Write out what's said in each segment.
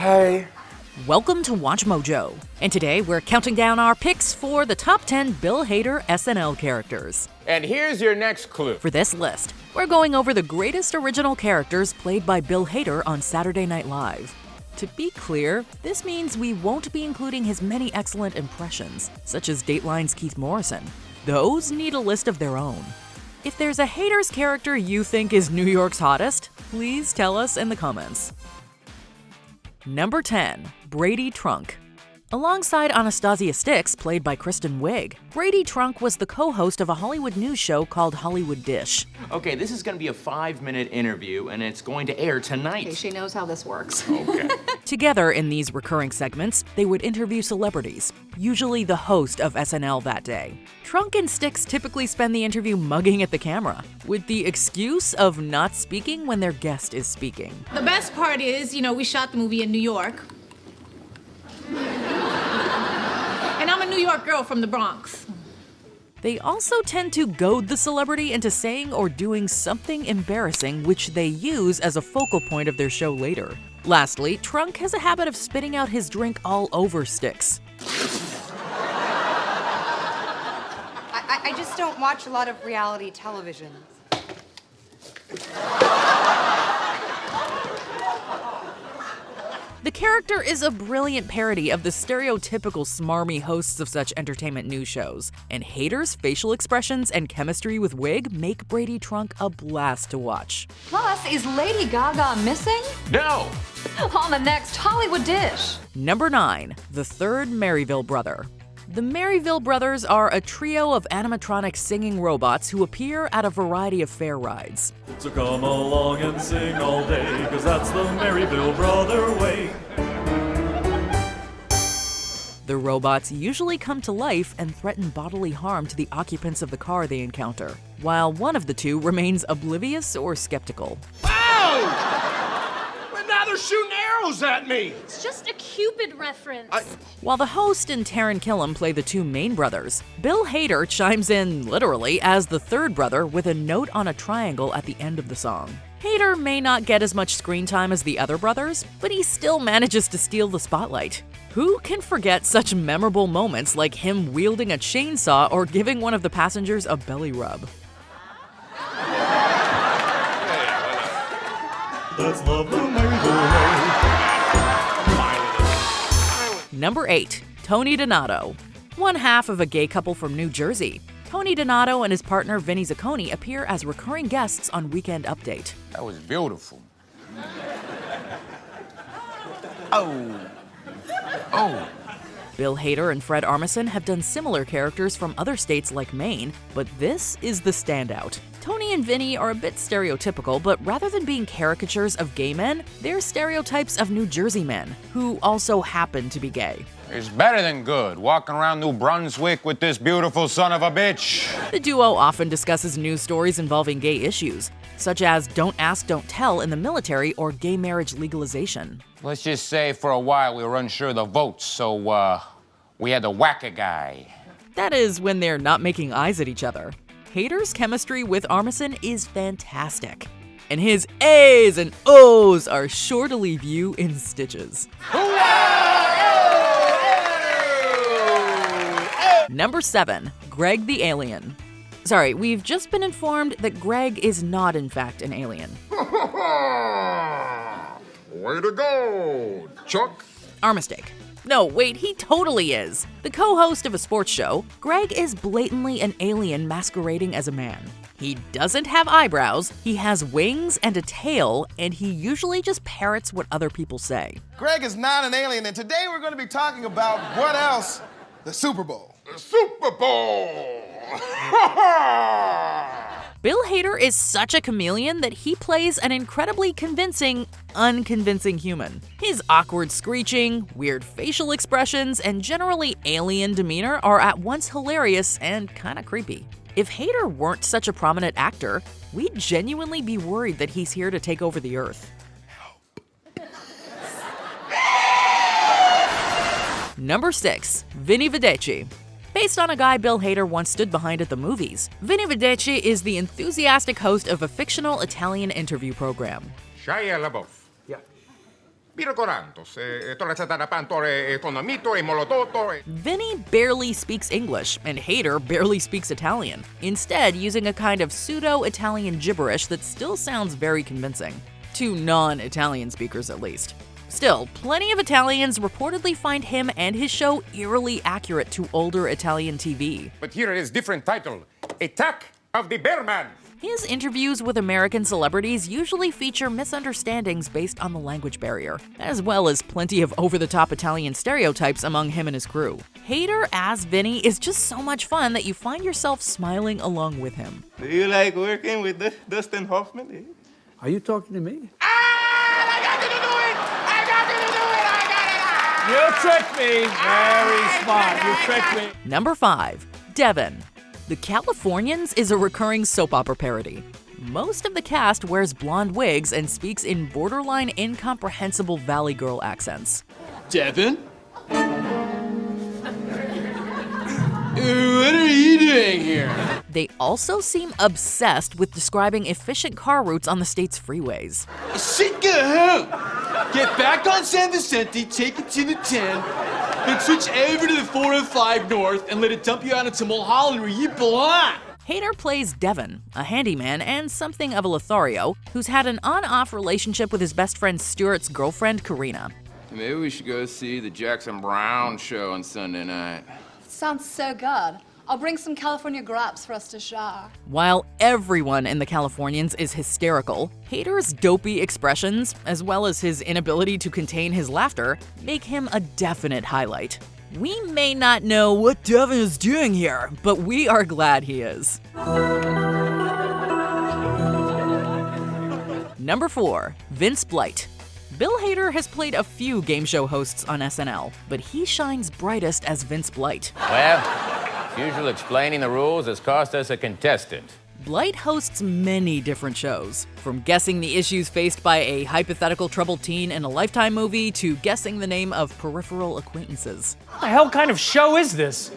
Hey. Welcome to Watch Mojo, and today we're counting down our picks for the top 10 Bill Hader SNL characters. And here's your next clue. For this list, we're going over the greatest original characters played by Bill Hader on Saturday Night Live. To be clear, this means we won't be including his many excellent impressions, such as Dateline's Keith Morrison. Those need a list of their own. If there's a Hader's character you think is New York's hottest, please tell us in the comments. Number 10. Brady Trunk. Alongside Anastasia Sticks, played by Kristen Wiig, Brady Trunk was the co-host of a Hollywood news show called Hollywood Dish. Okay, this is going to be a 5-minute interview, and it's going to air tonight. Okay, she knows how this works. Okay. Together in these recurring segments, they would interview celebrities, usually the host of SNL that day. Trunk and Sticks typically spend the interview mugging at the camera, with the excuse of not speaking when their guest is speaking. The best part is, we shot the movie in New York. And I'm a New York girl from the Bronx. They also tend to goad the celebrity into saying or doing something embarrassing, which they use as a focal point of their show later. Lastly, Trunk has a habit of spitting out his drink all over Sticks. I just don't watch a lot of reality television. The character is a brilliant parody of the stereotypical smarmy hosts of such entertainment news shows, and Hader's facial expressions and chemistry with Wiig make Brady Trunk a blast to watch. Plus, is Lady Gaga missing? No! On the next Hollywood Dish. Number 9. The third Merryville brother. The Merryville brothers are a trio of animatronic singing robots who appear at a variety of fair rides. So come along and sing all day, 'cause that's the Merryville brother way. The robots usually come to life and threaten bodily harm to the occupants of the car they encounter, while one of the two remains oblivious or skeptical. Ow! But now they're shooting arrows at me! It's just a Cupid reference. While the host and Taran Killam play the two main brothers, Bill Hader chimes in literally as the third brother with a note on a triangle at the end of the song. Hader may not get as much screen time as the other brothers, but he still manages to steal the spotlight. Who can forget such memorable moments like him wielding a chainsaw or giving one of the passengers a belly rub? Let's love the Merryville way. Number 8. Tony DINATO. One half of a gay couple from New Jersey, Tony DINATO and his partner Vinny Zacconi appear as recurring guests on Weekend Update. That was beautiful. Oh. Oh. Bill Hader and Fred Armisen have done similar characters from other states like Maine, but this is the standout. Tony and Vinny are a bit stereotypical, but rather than being caricatures of gay men, they're stereotypes of New Jersey men, who also happen to be gay. It's better than good, walking around New Brunswick with this beautiful son of a bitch. The duo often discusses news stories involving gay issues, such as Don't Ask, Don't Tell in the military or gay marriage legalization. Let's just say for a while we were unsure of the votes, so we had to whack a guy. That is when they're not making eyes at each other. Hader's chemistry with Armisen is fantastic, and his A's and O's are sure to leave you in stitches. Number 7. Greg the Alien. Sorry, we've just been informed that Greg is not in fact an alien. Way to go, Chuck. Our mistake. No, wait, he totally is. The co-host of a sports show, Greg is blatantly an alien masquerading as a man. He doesn't have eyebrows, he has wings and a tail, and he usually just parrots what other people say. Greg is not an alien, and today we're going to be talking about what else? The Super Bowl. The Super Bowl! Bill Hader is such a chameleon that he plays an incredibly convincing, unconvincing human. His awkward screeching, weird facial expressions, and generally alien demeanor are at once hilarious and kinda creepy. If Hader weren't such a prominent actor, we'd genuinely be worried that he's here to take over the earth. Number 6. Vinny Vedecci. Based on a guy Bill Hader once stood behind at the movies, Vinny Vedecci is the enthusiastic host of a fictional Italian interview program. Shia LaBeouf. Yeah. Vinny barely speaks English, and Hader barely speaks Italian, instead using a kind of pseudo-Italian gibberish that still sounds very convincing. To non-Italian speakers, at least. Still, plenty of Italians reportedly find him and his show eerily accurate to older Italian TV. But here it is different title. Attack of the Bear Man. His interviews with American celebrities usually feature misunderstandings based on the language barrier, as well as plenty of over-the-top Italian stereotypes among him and his crew. Hader as Vinny is just so much fun that you find yourself smiling along with him. Do you like working with Dustin Hoffman? Are you talking to me? You tricked me. Very smart. You tricked me. Number 5. Devin. The Californians is a recurring soap opera parody. Most of the cast wears blonde wigs and speaks in borderline incomprehensible Valley Girl accents. Devin? What are you doing here? They also seem obsessed with describing efficient car routes on the state's freeways. Shit, get home! Get back on San Vicente, take it to the 10, then switch over to the 405 North and let it dump you out into Mulholland where you belong! Hader plays Devin, a handyman and something of a Lothario, who's had an on-off relationship with his best friend Stuart's girlfriend, Karina. Maybe we should go see the Jackson Browne show on Sunday night. Sounds so good. I'll bring some California grapes for us to share. While everyone in the Californians is hysterical, Hader's dopey expressions, as well as his inability to contain his laughter, make him a definite highlight. We may not know what Devin is doing here, but we are glad he is. Number 4. Vince BLIGHT. Bill Hader has played a few game show hosts on SNL, but he shines brightest as Vince BLIGHT. Well, usual explaining the rules has cost us a contestant. BLIGHT hosts many different shows, from guessing the issues faced by a hypothetical troubled teen in a Lifetime movie to guessing the name of peripheral acquaintances. What the hell kind of show is this?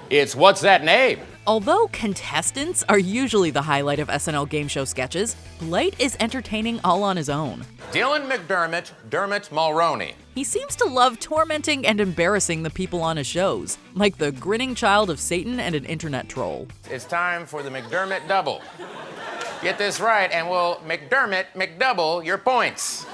It's What's That Name? Although contestants are usually the highlight of SNL game show sketches, BLIGHT is entertaining all on his own. Dylan McDermott, Dermot Mulroney. He seems to love tormenting and embarrassing the people on his shows, like the grinning child of Satan and an internet troll. It's time for the McDermott double. Get this right, and we'll McDouble your points.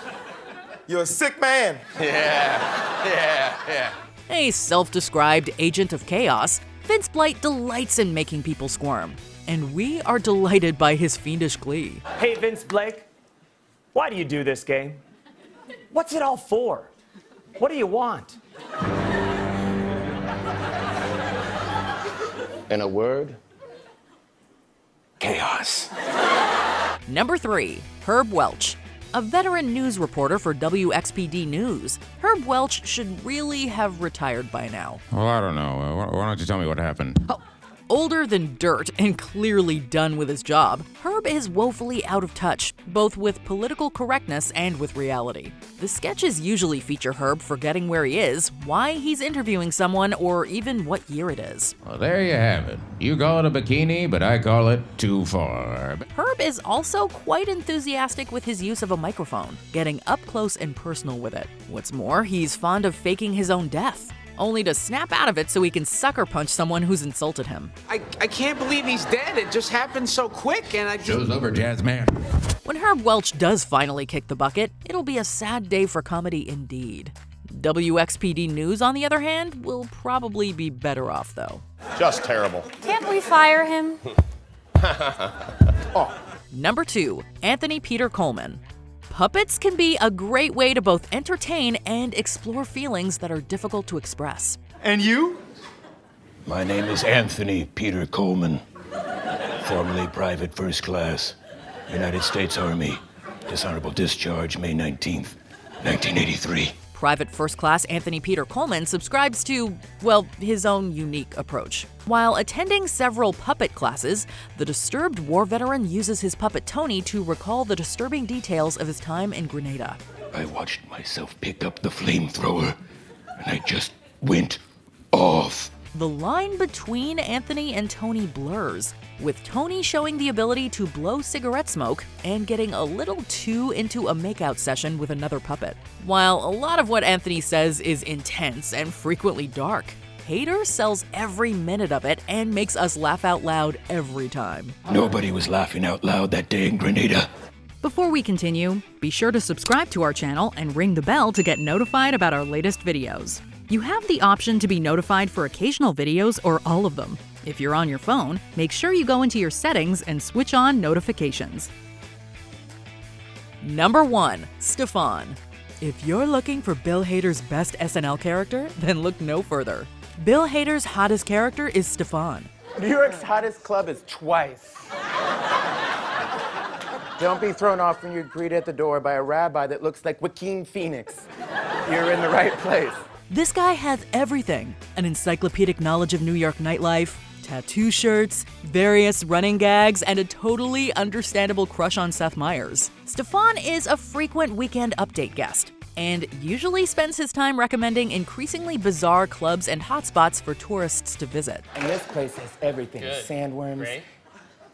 You're a sick man. Yeah. A self-described agent of chaos, Vince BLIGHT delights in making people squirm, and we are delighted by his fiendish glee. Hey, Vince Blake, why do you do this game? What's it all for? What do you want? In a word, chaos. Number 3. Herb Welch. A veteran news reporter for WXPD News, Herb Welch should really have retired by now. Well, I don't know. Why don't you tell me what happened? Older than dirt and clearly done with his job, Herb is woefully out of touch, both with political correctness and with reality. The sketches usually feature Herb forgetting where he is, why he's interviewing someone, or even what year it is. Well, there you have it. You call it a bikini, but I call it too far. Herb is also quite enthusiastic with his use of a microphone, getting up close and personal with it. What's more, he's fond of faking his own death, only to snap out of it so he can sucker punch someone who's insulted him. I can't believe he's dead. It just happened so quick, and I just... Show's over, jazz man. When Herb Welch does finally kick the bucket, it'll be a sad day for comedy indeed. WXPD News, on the other hand, will probably be better off, though. Just terrible. Can't we fire him? Number 2. Anthony Peter Coleman. Puppets can be a great way to both entertain and explore feelings that are difficult to express. And you? My name is Anthony Peter Coleman, formerly Private First Class, United States Army, dishonorable discharge May 19th, 1983. Private First Class Anthony Peter Coleman subscribes to, well, his own unique approach. While attending several puppet classes, the disturbed war veteran uses his puppet Tony to recall the disturbing details of his time in Grenada. I watched myself pick up the flamethrower, and I just went off. The line between Anthony and Tony blurs, with Tony showing the ability to blow cigarette smoke and getting a little too into a makeout session with another puppet. While a lot of what Anthony says is intense and frequently dark, Hader sells every minute of it and makes us laugh out loud every time. Nobody was laughing out loud that day in Grenada. Before we continue, be sure to subscribe to our channel and ring the bell to get notified about our latest videos. You have the option to be notified for occasional videos or all of them. If you're on your phone, make sure you go into your settings and switch on notifications. Number 1. Stefon. If you're looking for Bill Hader's best SNL character, then look no further. Bill Hader's hottest character is Stefon. New York's hottest club is Twice. Don't be thrown off when you're greeted at the door by a rabbi that looks like Joaquin Phoenix. You're in the right place. This guy has everything: an encyclopedic knowledge of New York nightlife, tattoo shirts, various running gags, and a totally understandable crush on Seth Meyers. Stefon is a frequent Weekend Update guest, and usually spends his time recommending increasingly bizarre clubs and hotspots for tourists to visit. And this place has everything. Sandworms,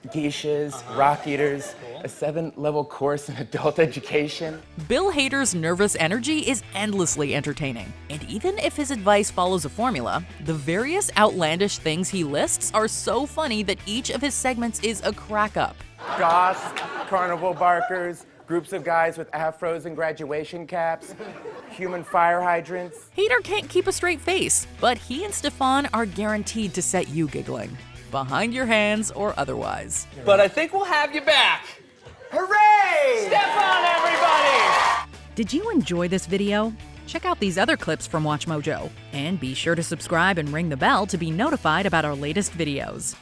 geishas, rock eaters, a 7-level course in adult education. Bill Hader's nervous energy is endlessly entertaining, and even if his advice follows a formula, the various outlandish things he lists are so funny that each of his segments is a crack-up. Goths, carnival barkers, groups of guys with afros and graduation caps, human fire hydrants. Hader can't keep a straight face, but he and Stefon are guaranteed to set you giggling, behind your hands or otherwise. But I think we'll have you back. Hooray! Stefon, everybody! Did you enjoy this video? Check out these other clips from WatchMojo, and be sure to subscribe and ring the bell to be notified about our latest videos.